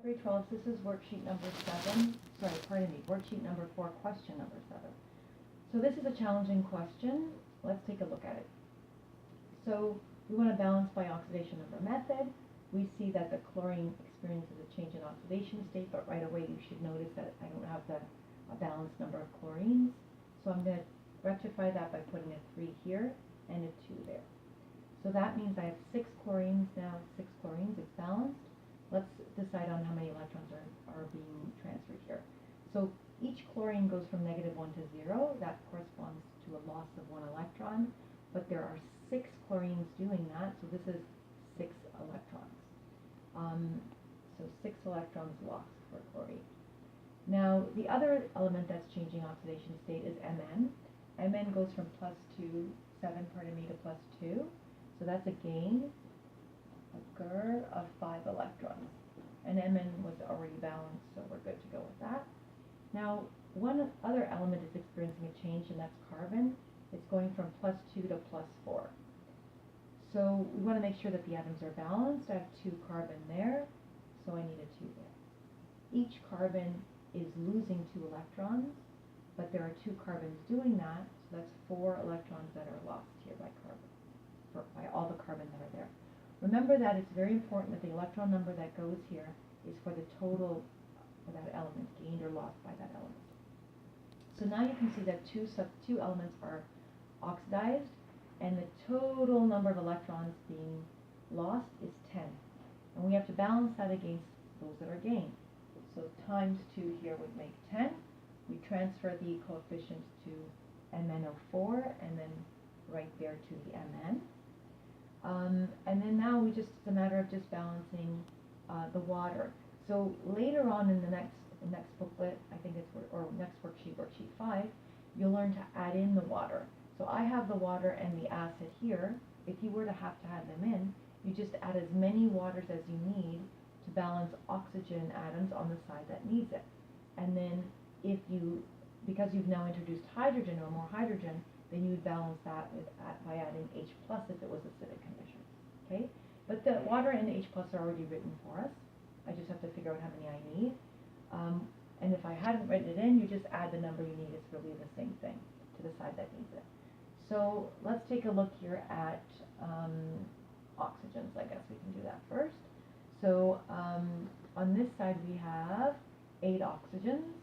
Grade 12, this is worksheet number 7, worksheet number 4, question number 7. So this is a challenging question. Let's take a look at it. So we want to balance by oxidation number method. We see that the chlorine experiences a change in oxidation state, but right away you should notice that I don't have the balanced number of chlorines. So I'm going to rectify that by putting a 3 here and a 2 there. So that means I have 6 chlorines now, 6 chlorines, it's balanced. Let's decide on how many electrons are being transferred here. So each chlorine goes from -1 to 0. That corresponds to a loss of 1 electron. But there are 6 chlorines doing that, so this is 6 electrons. So 6 electrons lost for chlorine. Now the other element that's changing oxidation state is Mn. Mn goes from +7 to +2. So that's a gain, a GR of 5 electrons. And Mn was already balanced, so we're good to go with that. Now, one other element is experiencing a change, and that's carbon. It's going from +2 to +4. So we want to make sure that the atoms are balanced. I have 2 carbon there, so I need a 2 there. Each carbon is losing 2 electrons, but there are 2 carbons doing that, so that's 4 electrons that are lost here by carbon, by all the carbon that are there. Remember that it's very important that the electron number that goes here is for the total for that element, gained or lost by that element. So now you can see that two elements are oxidized, and the total number of electrons being lost is 10. And we have to balance that against those that are gained. So times 2 here would make 10. We transfer the coefficient to MnO4, and then right there to the Mn. And then now it's a matter of just balancing the water. So later on in the next booklet, I think it's, or next worksheet, worksheet 5, you'll learn to add in the water. So I have the water and the acid here. If you were to have them in, you just add as many waters as you need to balance oxygen atoms on the side that needs it. And then because you've now introduced hydrogen or more hydrogen, then you would balance that by adding H plus if it was acidic condition. Okay? But the water and H plus are already written for us. I just have to figure out how many I need. And if I hadn't written it in, you just add the number you need. It's really the same thing to the side that needs it. So let's take a look here at oxygens. I guess we can do that first. So on this side we have 8 oxygens.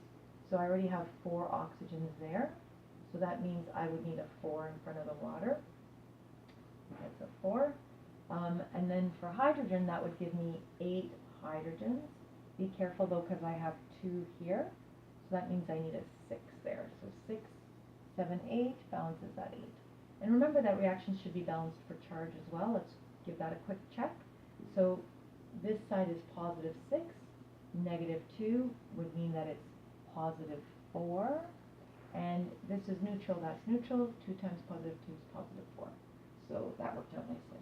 So I already have 4 oxygens there. So that means I would need a 4 in front of the water. That's a 4. And then for hydrogen, that would give me 8 hydrogens. Be careful though, because I have 2 here. So that means I need a 6 there. So 6, 7, 8 balances that 8. And remember that reaction should be balanced for charge as well. Let's give that a quick check. So this side is +6. -2 would mean that it's +4. And this is neutral, that's neutral. 2 times +2 is +4. So that worked out nicely.